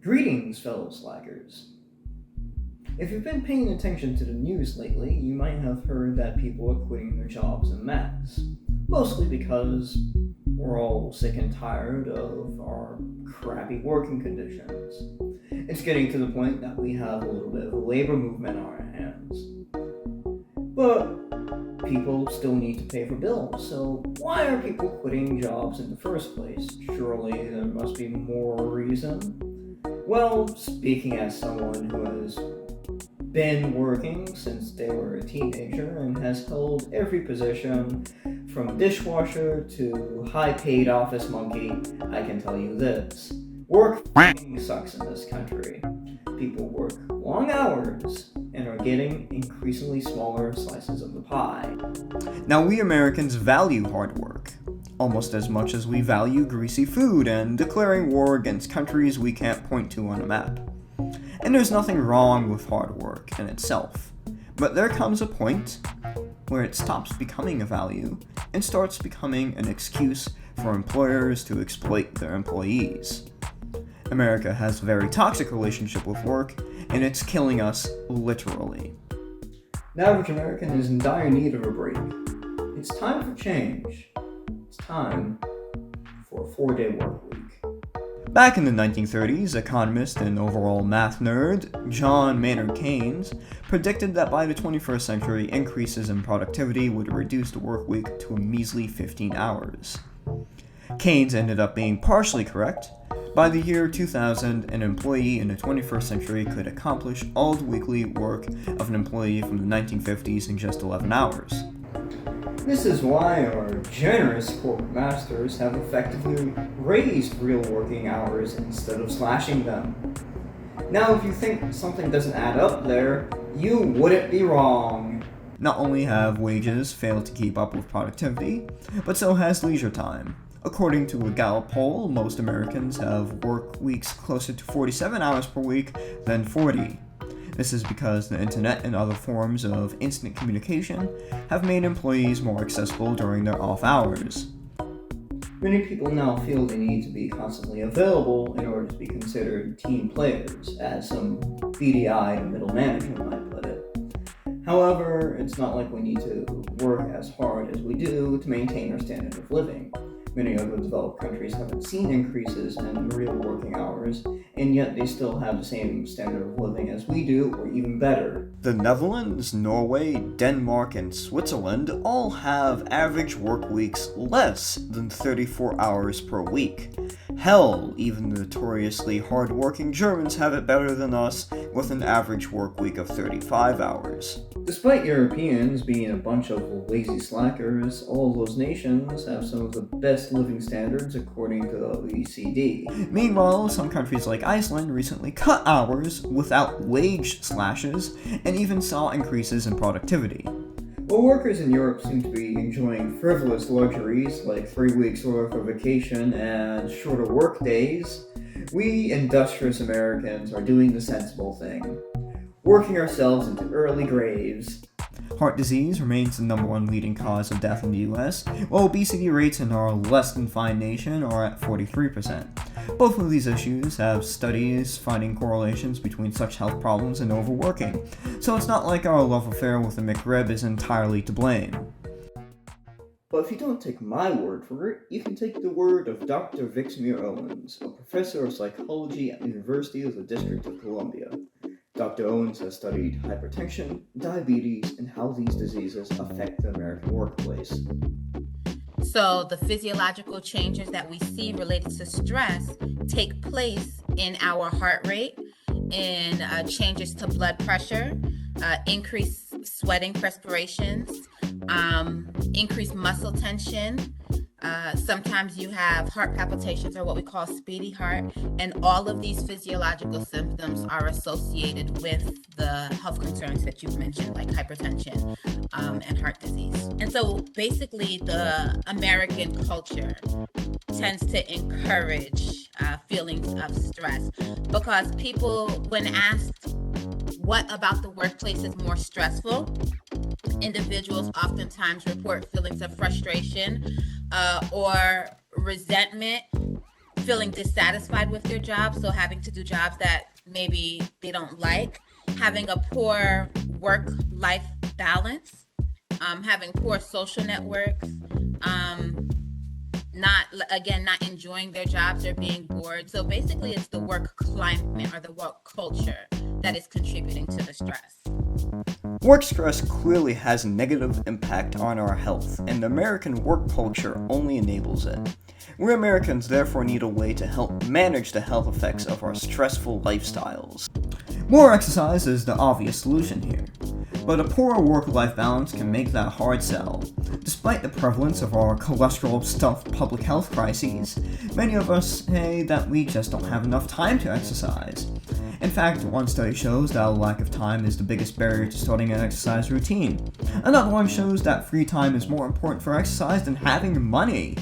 Greetings, fellow slackers. If you've been paying attention to the news lately, you might have heard that people are quitting their jobs en masse. Mostly because we're all sick and tired of our crappy working conditions. It's getting to the point that we have a little bit of a labor movement on our hands. But people still need to pay for bills, so why are people quitting jobs in the first place? Surely there must be more reason. Well, speaking as someone who has been working since they were a teenager and has held every position from dishwasher to high-paid office monkey, I can tell you this. Work sucks in this country. People work long hours and are getting increasingly smaller slices of the pie. Now, we Americans value hard work, almost as much as we value greasy food and declaring war against countries we can't point to on a map. And there's nothing wrong with hard work in itself, but there comes a point where it stops becoming a value and starts becoming an excuse for employers to exploit their employees. America has a very toxic relationship with work, and it's killing us literally. The average American is in dire need of a break. It's time for change. It's time for a 4-day work week. Back in the 1930s, economist and overall math nerd John Maynard Keynes predicted that by the 21st century, increases in productivity would reduce the work week to a measly 15 hours. Keynes ended up being partially correct. By the year 2000, an employee in the 21st century could accomplish all the weekly work of an employee from the 1950s in just 11 hours. This is why our generous corporate masters have effectively raised real working hours instead of slashing them. Now, if you think something doesn't add up there, you wouldn't be wrong. Not only have wages failed to keep up with productivity, but so has leisure time. According to a Gallup poll, most Americans have work weeks closer to 47 hours per week than 40. This is because the internet and other forms of instant communication have made employees more accessible during their off hours. Many people now feel they need to be constantly available in order to be considered team players, as some beady-eyed middle management might put it. However, it's not like we need to work as hard as we do to maintain our standard of living. Many of the developed countries haven't seen increases in real working hours, and yet they still have the same standard of living as we do, or even better. The Netherlands, Norway, Denmark, and Switzerland all have average work weeks less than 34 hours per week. Hell, even the notoriously hard-working Germans have it better than us, with an average work week of 35 hours. Despite Europeans being a bunch of lazy slackers, all those nations have some of the best living standards according to the OECD. Meanwhile, some countries like Iceland recently cut hours without wage slashes and even saw increases in productivity. While workers in Europe seem to be enjoying frivolous luxuries like 3 weeks worth of vacation and shorter work days, we industrious Americans are doing the sensible thing, working ourselves into early graves. Heart disease remains the number one leading cause of death in the US, while obesity rates in our less than fine nation are at 43%. Both of these issues have studies finding correlations between such health problems and overworking, so it's not like our love affair with the McRib is entirely to blame. But if you don't take my word for it, you can take the word of Dr. Vixmere Owens, a professor of psychology at the University of the District of Columbia. Dr. Owens has studied hypertension, diabetes, and how these diseases affect the American workplace. So the physiological changes that we see related to stress take place in our heart rate, in changes to blood pressure, increased sweating, perspirations, increased muscle tension. Sometimes you have heart palpitations, or what we call speedy heart, and all of these physiological symptoms are associated with the health concerns that you've mentioned, like hypertension and heart disease. And so basically the American culture tends to encourage feelings of stress, because people, when asked what about the workplace is more stressful, individuals oftentimes report feelings of frustration or resentment feeling dissatisfied with their job, so having to do jobs that maybe they don't like, having a poor work-life balance, having poor social networks, not enjoying their jobs or being bored. So basically it's the work climate or the work culture that is contributing to the stress. Work stress clearly has a negative impact on our health, and the American work culture only enables it. We Americans therefore need a way to help manage the health effects of our stressful lifestyles. More exercise is the obvious solution here, but a poor work-life balance can make that a hard sell. Despite the prevalence of our cholesterol-stuffed public health crises, many of us say that we just don't have enough time to exercise. In fact, one study shows that a lack of time is the biggest barrier to starting an exercise routine. Another one shows that free time is more important for exercise than having money.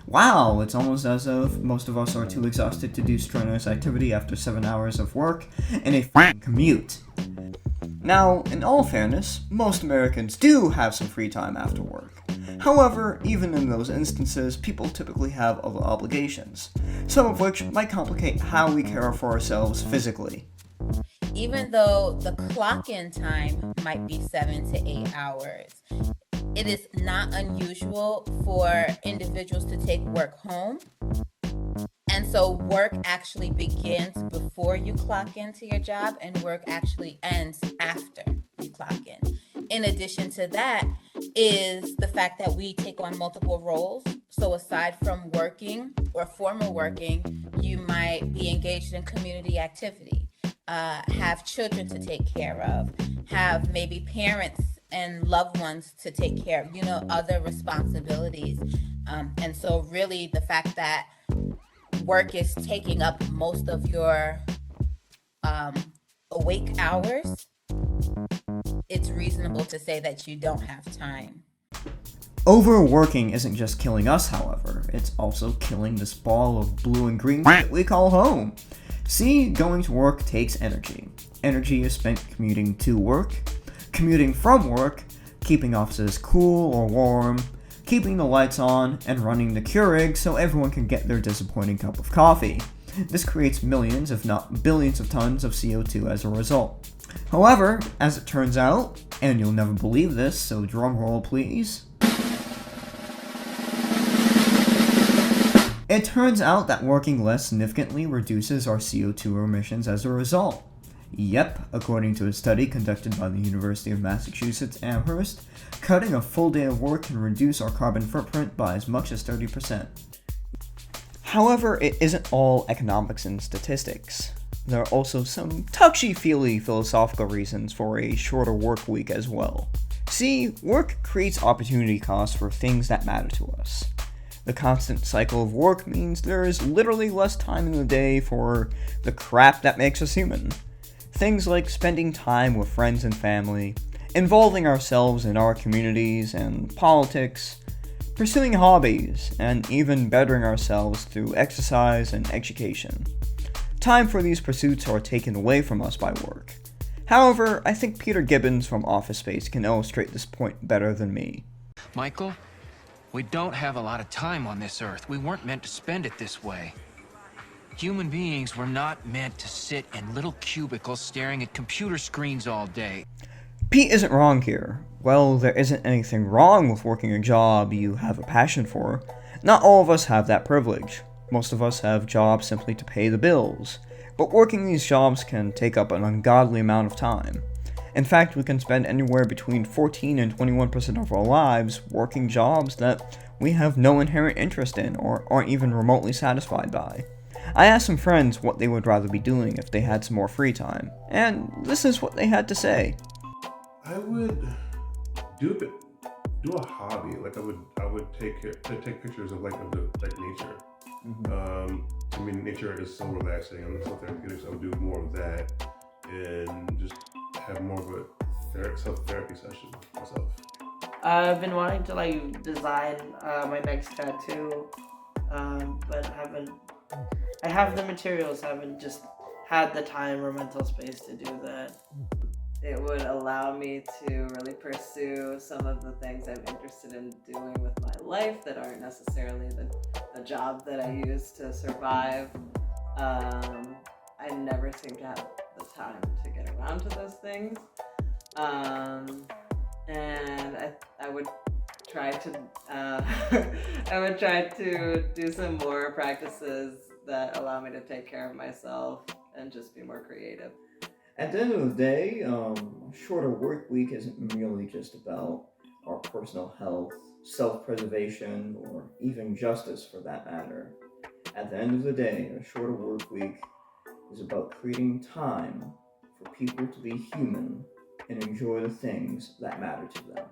Wow, it's almost as if most of us are too exhausted to do strenuous activity after 7 hours of work and a f***ing commute. Now, in all fairness, most Americans do have some free time after work. However, even in those instances, people typically have other obligations, some of which might complicate how we care for ourselves physically. Even though the clock-in time might be 7 to 8 hours, it is not unusual for individuals to take work home. And so work actually begins before you clock into your job, and work actually ends after you clock in. In addition to that is the fact that we take on multiple roles. So aside from working or formal working, you might be engaged in community activity, have children to take care of, have maybe parents and loved ones to take care of, other responsibilities. And so really the fact that work is taking up most of your awake hours, it's reasonable to say that you don't have time. Overworking isn't just killing us, however, it's also killing this ball of blue and green that we call home. See, going to work takes energy. Energy is spent commuting to work, commuting from work, keeping offices cool or warm, keeping the lights on, and running the Keurig so everyone can get their disappointing cup of coffee. This creates millions, if not billions of tons of CO2 as a result. However, as it turns out, and you'll never believe this, so drumroll please, it turns out that working less significantly reduces our CO2 emissions as a result. Yep, according to a study conducted by the University of Massachusetts Amherst, cutting a full day of work can reduce our carbon footprint by as much as 30%. However, it isn't all economics and statistics. There are also some touchy-feely philosophical reasons for a shorter work week as well. See, work creates opportunity costs for things that matter to us. The constant cycle of work means there is literally less time in the day for the crap that makes us human. Things like spending time with friends and family, involving ourselves in our communities and politics, pursuing hobbies, and even bettering ourselves through exercise and education. Time for these pursuits are taken away from us by work. However, I think Peter Gibbons from Office Space can illustrate this point better than me. Michael, we don't have a lot of time on this earth. We weren't meant to spend it this way. Human beings were not meant to sit in little cubicles staring at computer screens all day. Pete isn't wrong here. Well, there isn't anything wrong with working a job you have a passion for. Not all of us have that privilege. Most of us have jobs simply to pay the bills. But working these jobs can take up an ungodly amount of time. In fact, we can spend anywhere between 14 and 21% of our lives working jobs that we have no inherent interest in or aren't even remotely satisfied by. I asked some friends what they would rather be doing if they had some more free time, and this is what they had to say. I would do a hobby. Like I would take pictures of nature. To me, nature is so relaxing and so therapeutic. So I would do more of that and just have more of a self-therapy session myself. I've been wanting to design my next tattoo, but haven't. I have the materials, haven't just had the time or mental space to do that. it would allow me to really pursue some of the things I'm interested in doing with my life that aren't necessarily the job that I use to survive. I never seem to have the time to get around to those things. And I would try to I would try to do some more practices that allow me to take care of myself and just be more creative. At the end of the day, a shorter work week isn't merely just about our personal health, self-preservation, or even justice for that matter. At the end of the day, a shorter work week is about creating time for people to be human and enjoy the things that matter to them.